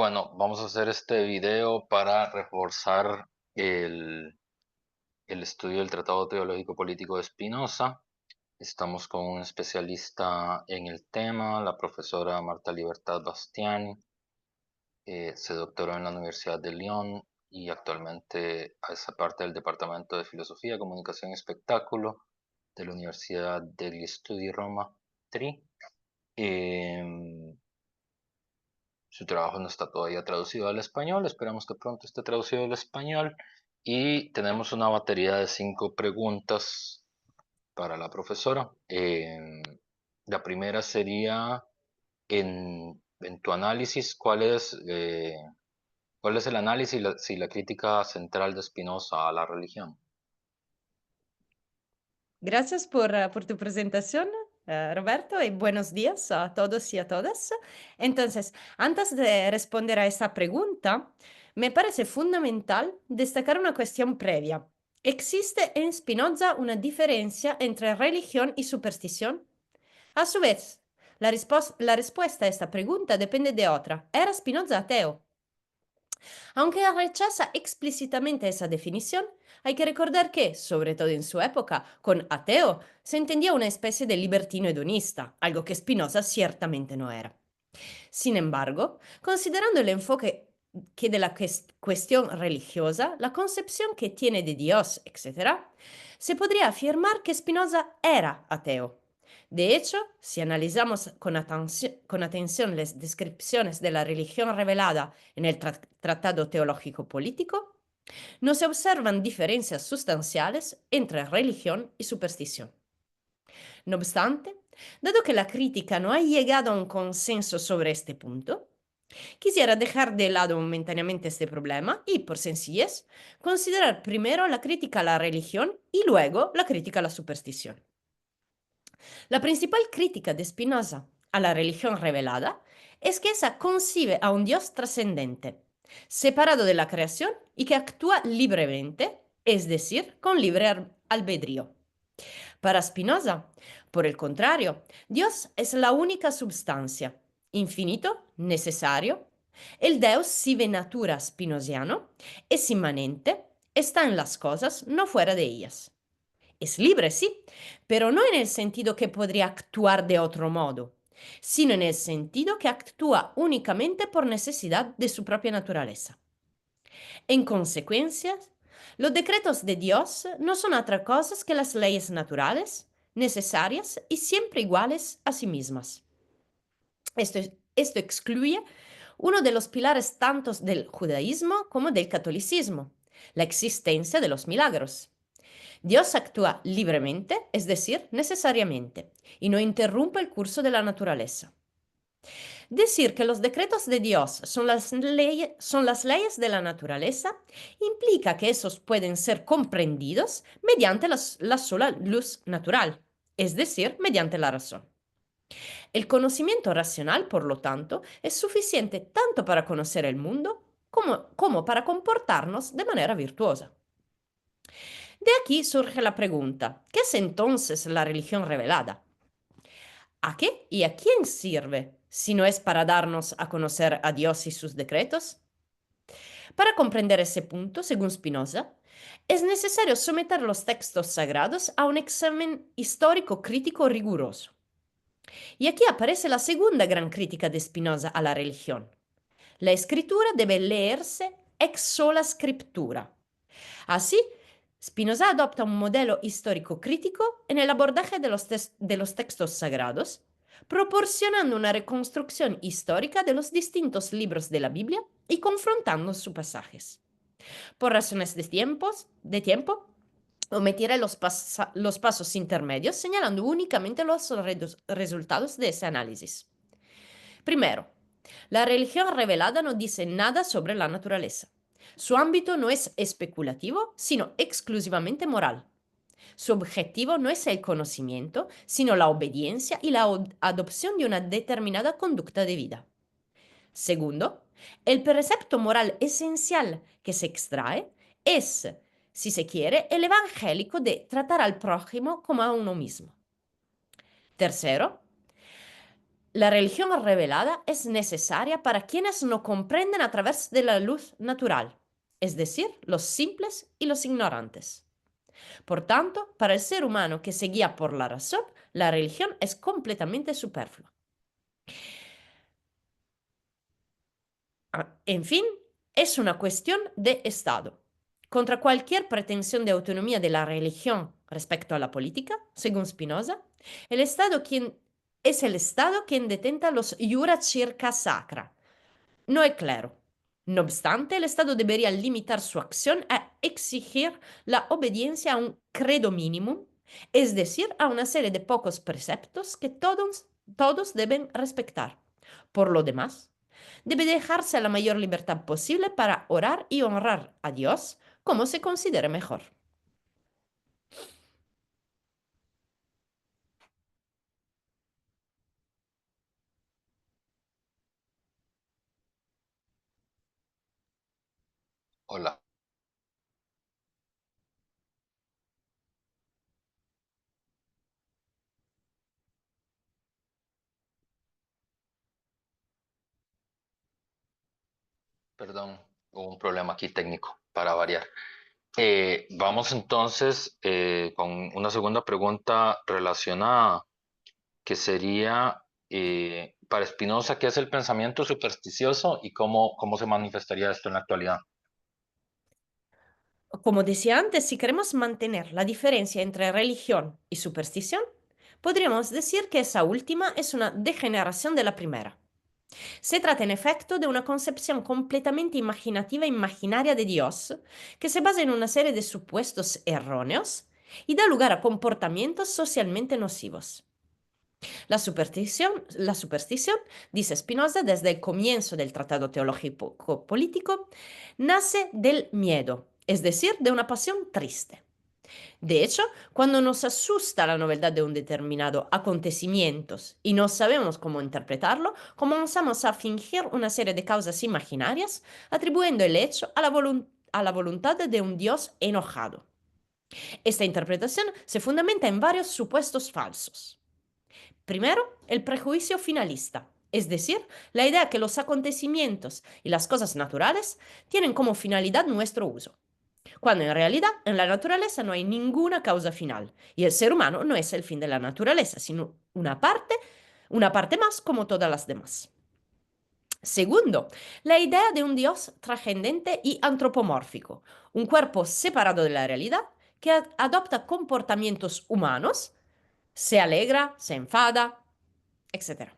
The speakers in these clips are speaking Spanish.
Bueno, vamos a hacer este video para reforzar el, el estudio del Tratado Teológico Político de Spinoza. Estamos con un especialista en el tema, la profesora Marta Libertad Bastiani. Se doctoró en la Universidad de Lyon y actualmente hace parte del Departamento de Filosofía, Comunicación y Espectáculo de la Universidad degli Studi Roma TRI. Em, Su trabajo no está todavía traducido al español, esperamos que pronto esté traducido al español. Y tenemos una batería de 5 preguntas para la profesora. La primera sería, en tu análisis, cuál es el análisis y la crítica central de Spinoza a la religión? Gracias por tu presentación, Roberto, y buenos días a todos y a todas. Entonces, antes de responder a esta pregunta, me parece fundamental destacar una cuestión previa. ¿Existe en Spinoza una diferencia entre religión y superstición? A su vez, la respuesta a esta pregunta depende de otra. ¿Era Spinoza ateo? Aunque rechaza explícitamente esa definición, hay que recordar que, sobre todo en su época, con ateo se entendía una especie de libertino hedonista, algo que Spinoza ciertamente no era. Sin embargo, considerando el enfoque que de la cuestión religiosa, la concepción que tiene de Dios, etc., se podría afirmar que Spinoza era ateo. De hecho, si analizamos con atención las descripciones de la religión revelada en el Tratado Teológico Político, no se observan diferencias sustanciales entre religión y superstición. No obstante, dado que la crítica no ha llegado a un consenso sobre este punto, quisiera dejar de lado momentáneamente este problema y, por sencillez, considerar primero la crítica a la religión y luego la crítica a la superstición. La principal crítica de Spinoza a la religión revelada es que esa concibe a un Dios trascendente, separado de la creación y que actúa libremente, es decir, con libre albedrío. Para Spinoza, por el contrario, Dios es la única substancia, infinito, necesario. El Deus sive natura spinosiano es inmanente, está en las cosas, no fuera de ellas. Es libre, sí, pero no en el sentido que podría actuar de otro modo, sino en el sentido que actúa únicamente por necesidad de su propia naturaleza. En consecuencia, los decretos de Dios no son otra cosa que las leyes naturales, necesarias y siempre iguales a sí mismas. Esto excluye uno de los pilares tanto del judaísmo como del catolicismo, la existencia de los milagros. Dios actúa libremente, es decir, necesariamente, y no interrumpe el curso de la naturaleza. Decir que los decretos de Dios son las leyes de la naturaleza implica que esos pueden ser comprendidos mediante la sola luz natural, es decir, mediante la razón. El conocimiento racional, por lo tanto, es suficiente tanto para conocer el mundo como para comportarnos de manera virtuosa. De aquí surge la pregunta, ¿qué es entonces la religión revelada? ¿A qué y a quién sirve si no es para darnos a conocer a Dios y sus decretos? Para comprender ese punto, según Spinoza, es necesario someter los textos sagrados a un examen histórico crítico riguroso. Y aquí aparece la segunda gran crítica de Spinoza a la religión. La escritura debe leerse ex sola scriptura. Así, Spinoza adopta un modelo histórico crítico en el abordaje de los textos sagrados, proporcionando una reconstrucción histórica de los distintos libros de la Biblia y confrontando sus pasajes. Por razones de tiempo, omitiré los pasos intermedios, señalando únicamente los resultados de ese análisis. Primero, la religión revelada no dice nada sobre la naturaleza. Su ámbito no es especulativo, sino exclusivamente moral. Su objetivo no es el conocimiento, sino la obediencia y la adopción de una determinada conducta de vida. Segundo, el precepto moral esencial que se extrae es, si se quiere, el evangélico de tratar al prójimo como a uno mismo. Tercero, La religión revelada es necesaria para quienes no comprenden a través de la luz natural, es decir, los simples y los ignorantes. Por tanto, para el ser humano que se guía por la razón, la religión es completamente superflua. En fin, es una cuestión de Estado. Contra cualquier pretensión de autonomía de la religión respecto a la política, según Spinoza, es el Estado quien detenta los iura circa sacra. No es claro. No obstante, el Estado debería limitar su acción a exigir la obediencia a un credo mínimo, es decir, a una serie de pocos preceptos que todos deben respetar. Por lo demás, debe dejarse la mayor libertad posible para orar y honrar a Dios como se considere mejor. Hola, perdón, hubo un problema aquí técnico para variar. Vamos entonces con una segunda pregunta relacionada, que sería para Spinoza, ¿qué es el pensamiento supersticioso y cómo se manifestaría esto en la actualidad? Como decía antes, si queremos mantener la diferencia entre religión y superstición, podríamos decir que esa última es una degeneración de la primera. Se trata en efecto de una concepción completamente imaginativa e imaginaria de Dios, que se basa en una serie de supuestos erróneos y da lugar a comportamientos socialmente nocivos. La superstición, dice Spinoza, desde el comienzo del Tratado Teológico Político, nace del miedo, es decir, de una pasión triste. De hecho, cuando nos asusta la novedad de un determinado acontecimiento y no sabemos cómo interpretarlo, comenzamos a fingir una serie de causas imaginarias, atribuyendo el hecho a la voluntad de un Dios enojado. Esta interpretación se fundamenta en varios supuestos falsos. Primero, el prejuicio finalista, es decir, la idea que los acontecimientos y las cosas naturales tienen como finalidad nuestro uso, cuando en realidad en la naturaleza no hay ninguna causa final y el ser humano no es el fin de la naturaleza, sino una parte más como todas las demás. Segundo, la idea de un Dios trascendente y antropomórfico, un cuerpo separado de la realidad que adopta comportamientos humanos, se alegra, se enfada, etc.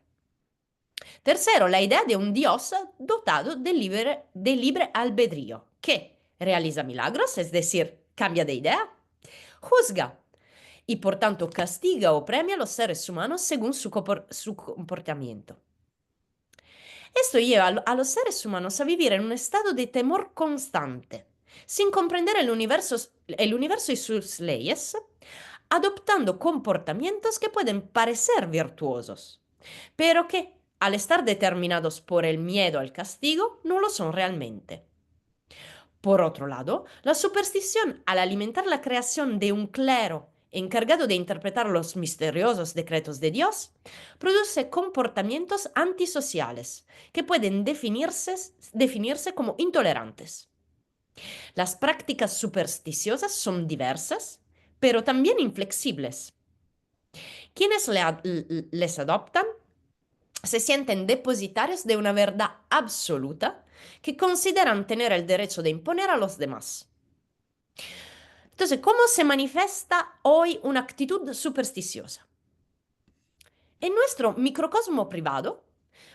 Tercero, la idea de un Dios dotado de libre albedrío, que realiza milagros, es decir, cambia de idea, juzga y por tanto castiga o premia a los seres humanos según su comportamiento. Esto lleva a los seres humanos a vivir en un estado de temor constante, sin comprender el universo y sus leyes, adoptando comportamientos que pueden parecer virtuosos, pero que, al estar determinados por el miedo al castigo, no lo son realmente. Por otro lado, la superstición, al alimentar la creación de un clero encargado de interpretar los misteriosos decretos de Dios, produce comportamientos antisociales que pueden definirse como intolerantes. Las prácticas supersticiosas son diversas, pero también inflexibles. Quienes les adoptan se sienten depositarios de una verdad absoluta que consideran tener el derecho de imponer a los demás. Entonces, ¿cómo se manifiesta hoy una actitud supersticiosa? En nuestro microcosmo privado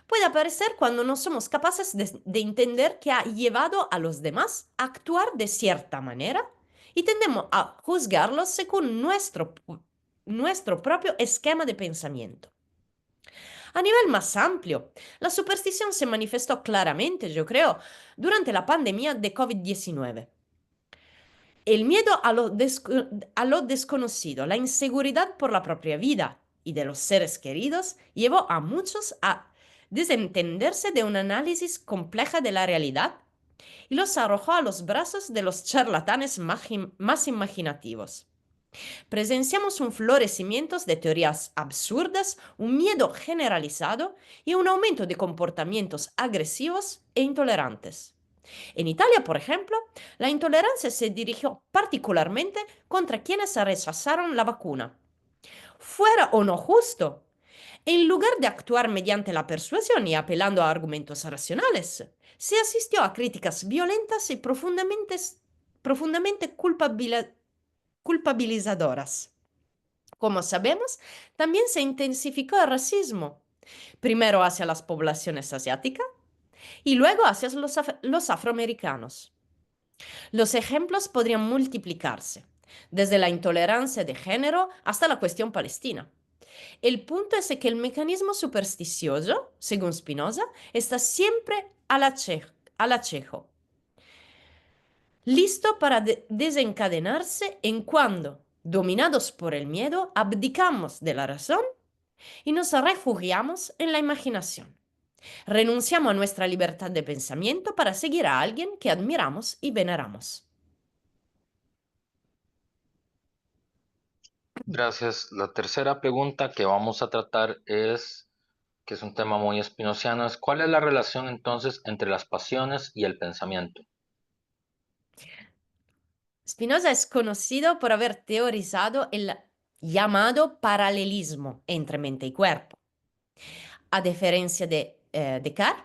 puede aparecer cuando no somos capaces de entender que ha llevado a los demás a actuar de cierta manera y tendemos a juzgarlos según nuestro propio esquema de pensamiento. A nivel más amplio, la superstición se manifestó claramente, yo creo, durante la pandemia de COVID-19. El miedo a lo desconocido, la inseguridad por la propia vida y de los seres queridos llevó a muchos a desentenderse de un análisis compleja de la realidad y los arrojó a los brazos de los charlatanes más imaginativos. Presenciamos un florecimiento de teorías absurdas, un miedo generalizado y un aumento de comportamientos agresivos e intolerantes. En Italia, por ejemplo, la intolerancia se dirigió particularmente contra quienes rechazaron la vacuna. Fuera o no justo, en lugar de actuar mediante la persuasión y apelando a argumentos racionales, se asistió a críticas violentas y profundamente culpabilizadoras. Como sabemos, también se intensificó el racismo, primero hacia las poblaciones asiáticas y luego hacia los afroamericanos. Los ejemplos podrían multiplicarse, desde la intolerancia de género hasta la cuestión palestina. El punto es que el mecanismo supersticioso, según Spinoza, está siempre al acecho, listo para desencadenarse en cuando, dominados por el miedo, abdicamos de la razón y nos refugiamos en la imaginación. Renunciamos a nuestra libertad de pensamiento para seguir a alguien que admiramos y veneramos. Gracias. La tercera pregunta que vamos a tratar es, que es un tema muy espinociano, es ¿cuál es la relación entonces entre las pasiones y el pensamiento? Spinoza es conocido por haber teorizado el llamado paralelismo entre mente y cuerpo. A diferencia de Descartes,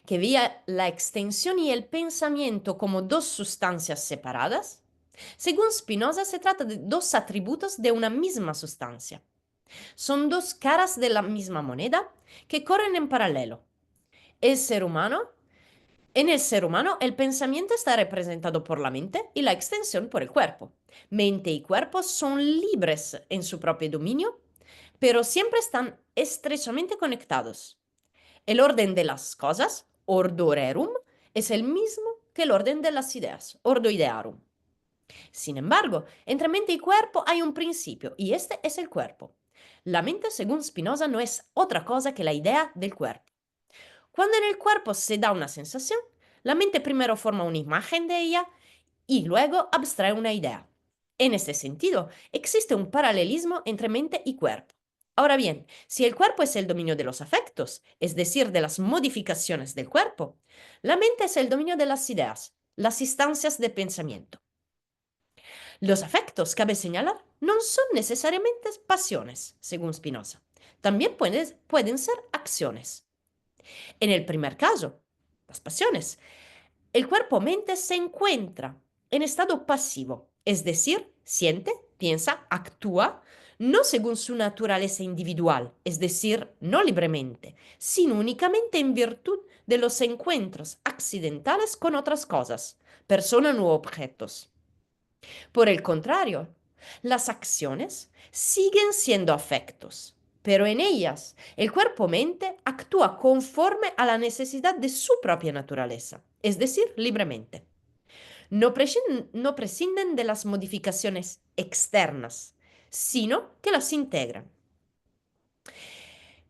que veía la extensión y el pensamiento como dos sustancias separadas, según Spinoza se trata de dos atributos de una misma sustancia. Son dos caras de la misma moneda que corren en paralelo. El ser humano, en el ser humano, el pensamiento está representado por la mente y la extensión por el cuerpo. Mente y cuerpo son libres en su propio dominio, pero siempre están estrechamente conectados. El orden de las cosas, ordo rerum, es el mismo que el orden de las ideas, ordo idearum. Sin embargo, entre mente y cuerpo hay un principio, y este es el cuerpo. La mente, según Spinoza, no es otra cosa que la idea del cuerpo. Cuando en el cuerpo se da una sensación, la mente primero forma una imagen de ella y luego abstrae una idea. En este sentido, existe un paralelismo entre mente y cuerpo. Ahora bien, si el cuerpo es el dominio de los afectos, es decir, de las modificaciones del cuerpo, la mente es el dominio de las ideas, las instancias de pensamiento. Los afectos, cabe señalar, no son necesariamente pasiones, según Spinoza. También pueden ser acciones. En el primer caso, las pasiones, el cuerpo-mente se encuentra en estado pasivo, es decir, siente, piensa, actúa, no según su naturaleza individual, es decir, no libremente, sino únicamente en virtud de los encuentros accidentales con otras cosas, personas u objetos. Por el contrario, las acciones siguen siendo afectos, pero en ellas el cuerpo-mente actúa conforme a la necesidad de su propia naturaleza, es decir, libremente. No prescinden de las modificaciones externas, sino que las integran.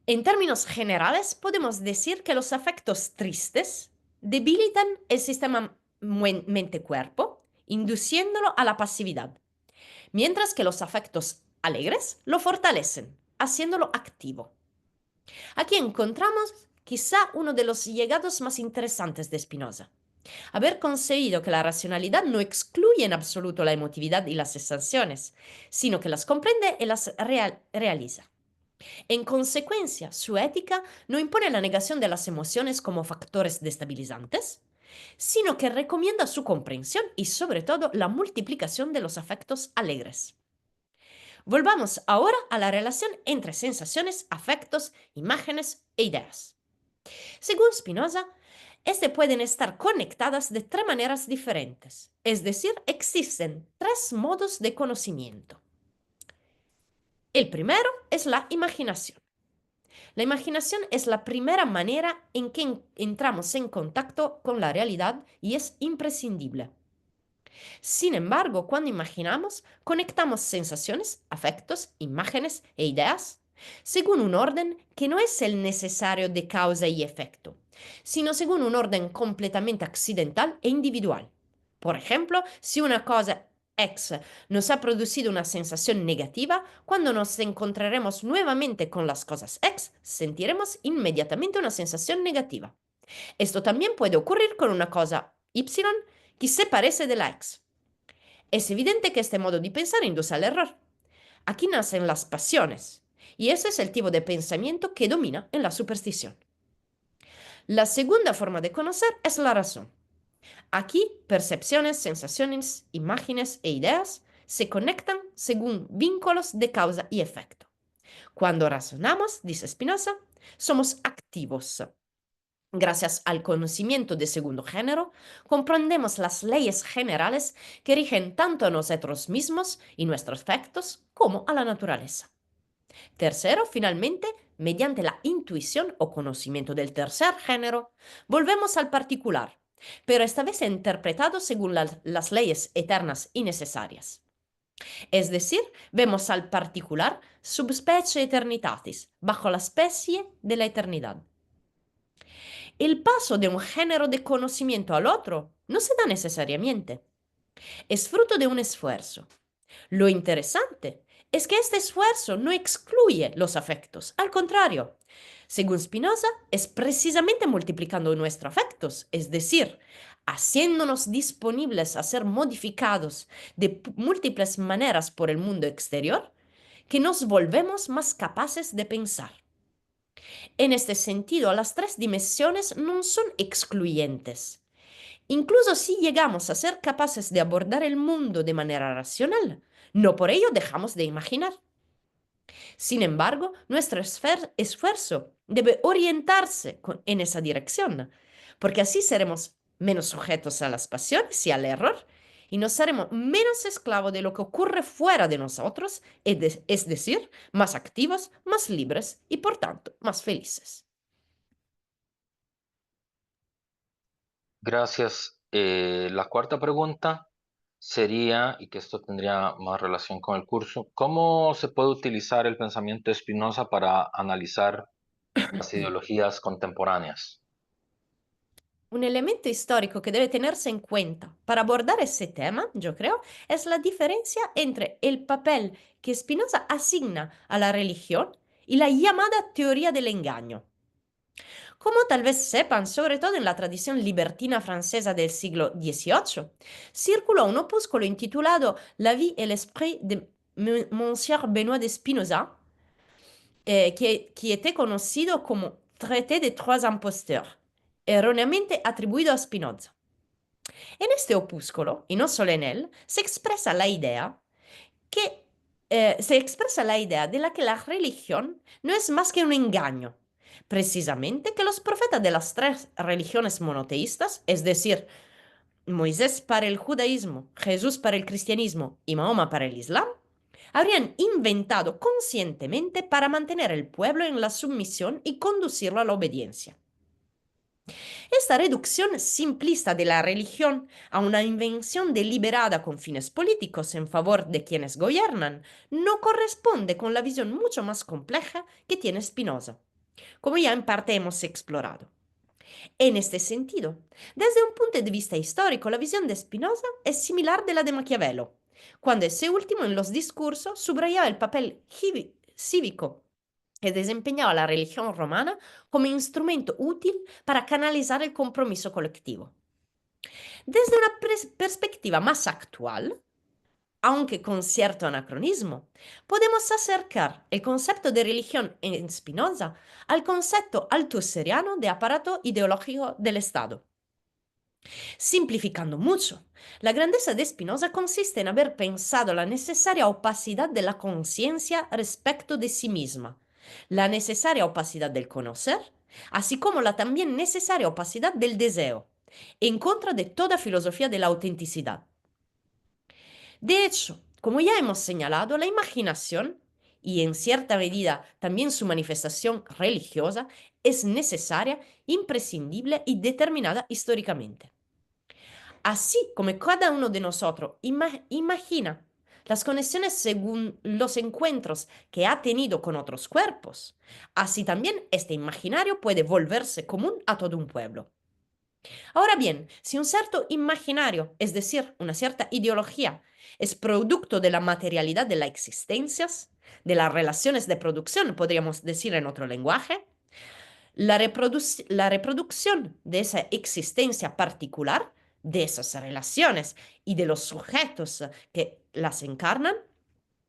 En términos generales, podemos decir que los afectos tristes debilitan el sistema mente-cuerpo, induciéndolo a la pasividad, mientras que los afectos alegres lo fortalecen, haciéndolo activo. Aquí encontramos quizá uno de los llegados más interesantes de Spinoza. Haber conseguido que la racionalidad no excluye en absoluto la emotividad y las sensaciones, sino que las comprende y las realiza. En consecuencia, su ética no impone la negación de las emociones como factores destabilizantes, sino que recomienda su comprensión y sobre todo la multiplicación de los afectos alegres. Volvamos ahora a la relación entre sensaciones, afectos, imágenes e ideas. Según Spinoza, este pueden estar conectadas de tres maneras diferentes, es decir, existen tres modos de conocimiento. El primero es la imaginación. La imaginación es la primera manera en que entramos en contacto con la realidad y es imprescindible. Sin embargo, cuando imaginamos, conectamos sensaciones, afectos, imágenes e ideas según un orden que no es el necesario de causa y efecto, sino según un orden completamente accidental e individual. Por ejemplo, si una cosa X nos ha producido una sensación negativa, cuando nos encontraremos nuevamente con las cosas X, sentiremos inmediatamente una sensación negativa. Esto también puede ocurrir con una cosa Y que se parece de la X. Es evidente que este modo de pensar induce al error. Aquí nacen las pasiones, y ese es el tipo de pensamiento que domina en la superstición. La segunda forma de conocer es la razón. Aquí, percepciones, sensaciones, imágenes e ideas se conectan según vínculos de causa y efecto. Cuando razonamos, dice Spinoza, somos activos. Gracias al conocimiento de segundo género, comprendemos las leyes generales que rigen tanto a nosotros mismos y nuestros efectos como a la naturaleza. Tercero, finalmente, mediante la intuición o conocimiento del tercer género, volvemos al particular, pero esta vez interpretado según las leyes eternas y necesarias. Es decir, vemos al particular subspecie eternitatis, bajo la especie de la eternidad. El paso de un género de conocimiento al otro no se da necesariamente. Es fruto de un esfuerzo. Lo interesante es que este esfuerzo no excluye los afectos, al contrario. Según Spinoza, es precisamente multiplicando nuestros afectos, es decir, haciéndonos disponibles a ser modificados de múltiples maneras por el mundo exterior, que nos volvemos más capaces de pensar. En este sentido, las tres dimensiones no son excluyentes. Incluso si llegamos a ser capaces de abordar el mundo de manera racional, no por ello dejamos de imaginar. Sin embargo, nuestro esfuerzo debe orientarse en esa dirección, porque así seremos menos sujetos a las pasiones y al error, y nos seremos menos esclavos de lo que ocurre fuera de nosotros, es decir, más activos, más libres y por tanto más felices. Gracias. La cuarta pregunta sería, y que esto tendría más relación con el curso, ¿cómo se puede utilizar el pensamiento de Spinoza para analizar las ideologías contemporáneas? Un elemento histórico que debe tenerse en cuenta para abordar ese tema, yo creo, es la diferencia entre el papel que Spinoza asigna a la religión y la llamada teoría del engaño. Como tal vez sepan, sobre todo en la tradición libertina francesa del siglo XVIII, circuló un opúsculo intitulado La vie et l'esprit de Monsieur Benoît de Spinoza, que était conocido como Traité de trois imposteurs, erróneamente atribuido a Spinoza. En este opúsculo, y no solo en él, se expresa la idea de la que la religión no es más que un engaño. Precisamente que los profetas de las tres religiones monoteístas, es decir, Moisés para el judaísmo, Jesús para el cristianismo y Mahoma para el islam, habrían inventado conscientemente para mantener el pueblo en la sumisión y conducirlo a la obediencia. Esta reducción simplista de la religión a una invención deliberada con fines políticos en favor de quienes gobiernan no corresponde con la visión mucho más compleja que tiene Spinoza, como ya en parte hemos explorado. En este sentido, desde un punto de vista histórico, la visión de Spinoza es similar de la de Maquiavelo, cuando ese último en los discursos subrayaba el papel cívico que desempeñaba la religión romana como instrumento útil para canalizar el compromiso colectivo. Desde una perspectiva más actual, aunque con cierto anacronismo, podemos acercar el concepto de religión en Spinoza al concepto althusseriano de aparato ideológico del Estado. Simplificando mucho, la grandeza de Spinoza consiste en haber pensado la necesaria opacidad de la conciencia respecto de sí misma, la necesaria opacidad del conocer, así como la también necesaria opacidad del deseo, en contra de toda filosofía de la autenticidad. De hecho, como ya hemos señalado, la imaginación, y en cierta medida también su manifestación religiosa, es necesaria, imprescindible y determinada históricamente. Así como cada uno de nosotros imagina las conexiones según los encuentros que ha tenido con otros cuerpos, así también este imaginario puede volverse común a todo un pueblo. Ahora bien, si un cierto imaginario, es decir, una cierta ideología, es producto de la materialidad de las existencias, de las relaciones de producción, podríamos decir en otro lenguaje, la reproducción de esa existencia particular, de esas relaciones y de los sujetos que las encarnan,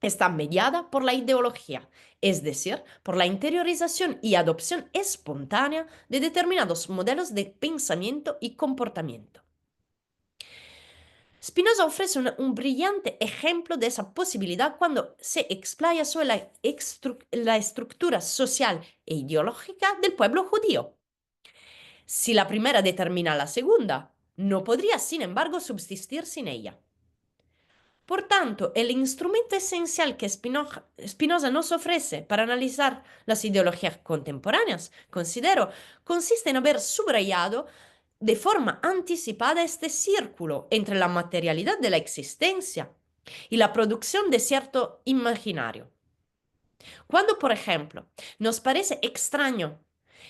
está mediada por la ideología, es decir, por la interiorización y adopción espontánea de determinados modelos de pensamiento y comportamiento. Spinoza ofrece un brillante ejemplo de esa posibilidad cuando se explaya sobre la estructura social e ideológica del pueblo judío. Si la primera determina la segunda, no podría, sin embargo, subsistir sin ella. Por tanto, el instrumento esencial que Spinoza nos ofrece para analizar las ideologías contemporáneas, considero, consiste en haber subrayado de forma anticipada este círculo entre la materialidad de la existencia y la producción de cierto imaginario. Cuando, por ejemplo, nos parece extraño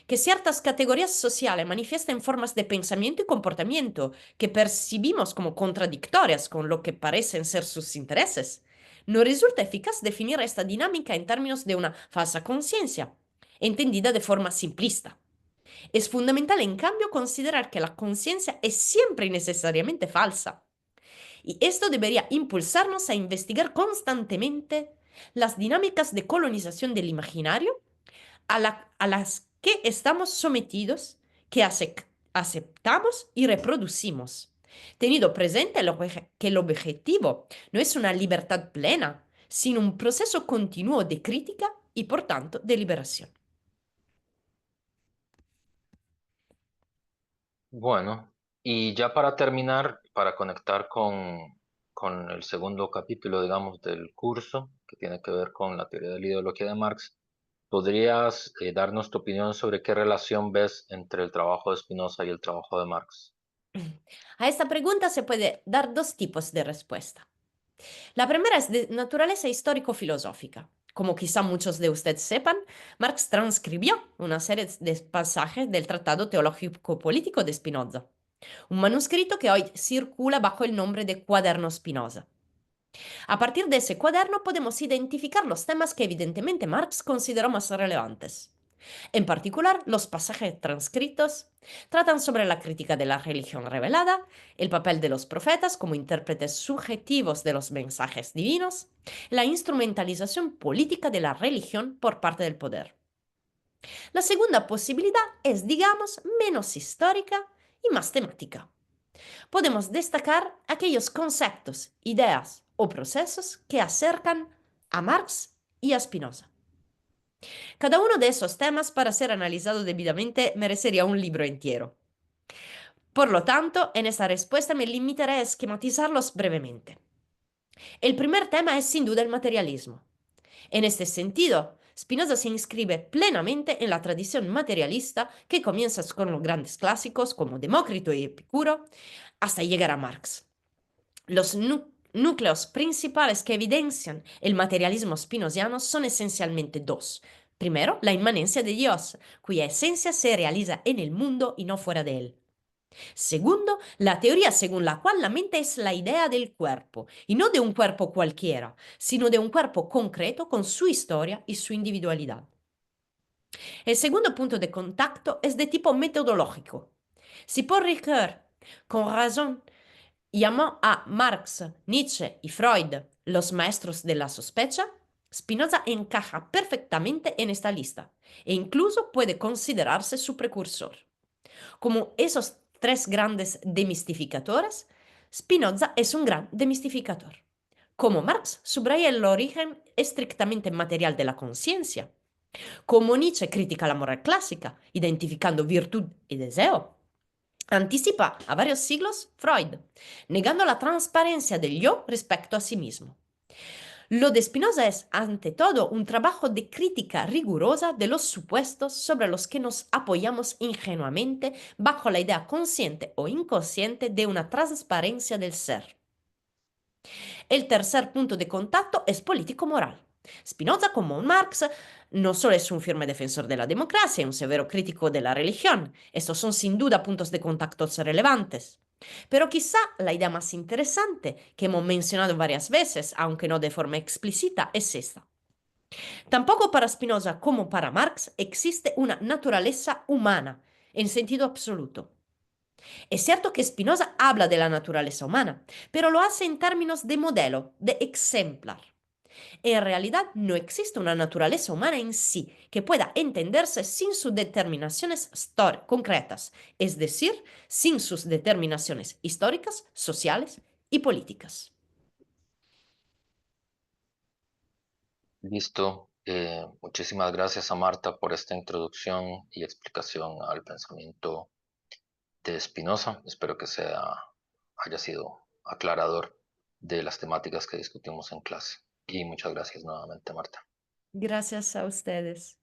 que ciertas categorías sociales manifiesten formas de pensamiento y comportamiento que percibimos como contradictorias con lo que parecen ser sus intereses, no resulta eficaz definir esta dinámica en términos de una falsa conciencia, entendida de forma simplista. Es fundamental, en cambio, considerar que la conciencia es siempre y necesariamente falsa. Y esto debería impulsarnos a investigar constantemente las dinámicas de colonización del imaginario a las que estamos sometidos, que aceptamos y reproducimos, teniendo presente que el objetivo no es una libertad plena, sino un proceso continuo de crítica y, por tanto, de liberación. Bueno, y ya para terminar, para conectar con el segundo capítulo, digamos, del curso, que tiene que ver con la teoría de la ideología de Marx, ¿podrías darnos tu opinión sobre qué relación ves entre el trabajo de Spinoza y el trabajo de Marx? A esta pregunta se puede dar dos tipos de respuesta. La primera es de naturaleza histórico-filosófica. Como quizá muchos de ustedes sepan, Marx transcribió una serie de pasajes del Tratado Teológico-Político de Spinoza, un manuscrito que hoy circula bajo el nombre de Cuaderno Spinoza. A partir de ese cuaderno podemos identificar los temas que evidentemente Marx consideró más relevantes. En particular, los pasajes transcritos tratan sobre la crítica de la religión revelada, el papel de los profetas como intérpretes subjetivos de los mensajes divinos, la instrumentalización política de la religión por parte del poder. La segunda posibilidad es, digamos, menos histórica y más temática. Podemos destacar aquellos conceptos, ideas o procesos que acercan a Marx y a Spinoza. Cada uno de esos temas, para ser analizado debidamente, merecería un libro entero. Por lo tanto, en esta respuesta me limitaré a esquematizarlos brevemente. El primer tema es sin duda el materialismo. En este sentido, Spinoza se inscribe plenamente en la tradición materialista que comienza con los grandes clásicos como Demócrito y Epicuro hasta llegar a Marx. Los núcleos principales que evidencian el materialismo spinoziano son esencialmente dos. Primero, la inmanencia de Dios, cuya esencia se realiza en el mundo y no fuera de él. Segundo, la teoría según la cual la mente es la idea del cuerpo, y no de un cuerpo cualquiera, sino de un cuerpo concreto con su historia y su individualidad. El segundo punto de contacto es de tipo metodológico. Si Paul Ricoeur, con razón, llamó a Marx, Nietzsche y Freud los maestros de la sospecha, Spinoza encaja perfectamente en esta lista e incluso puede considerarse su precursor. Como esos tres grandes demistificadores, Spinoza es un gran demistificador. Como Marx subraya el origen estrictamente material de la conciencia. Como Nietzsche critica la moral clásica, identificando virtud y deseo. Anticipa a varios siglos Freud, negando la transparencia del yo respecto a sí mismo. Lo de Spinoza es, ante todo, un trabajo de crítica rigurosa de los supuestos sobre los que nos apoyamos ingenuamente bajo la idea consciente o inconsciente de una transparencia del ser. El tercer punto de contacto es político-moral. Spinoza, como Marx, no solo es un firme defensor de la democracia, es un severo crítico de la religión. Estos son sin duda puntos de contacto relevantes. Pero quizá la idea más interesante que hemos mencionado varias veces, aunque no de forma explícita, es esta. Tampoco para Spinoza como para Marx existe una naturaleza humana en sentido absoluto. Es cierto que Spinoza habla de la naturaleza humana, pero lo hace en términos de modelo, de ejemplar. En realidad no existe una naturaleza humana en sí que pueda entenderse sin sus determinaciones concretas, es decir, sin sus determinaciones históricas, sociales y políticas. Listo. Muchísimas gracias a Marta por esta introducción y explicación al pensamiento de Spinoza. Espero que haya sido aclarador de las temáticas que discutimos en clase. Y muchas gracias nuevamente, Marta. Gracias a ustedes.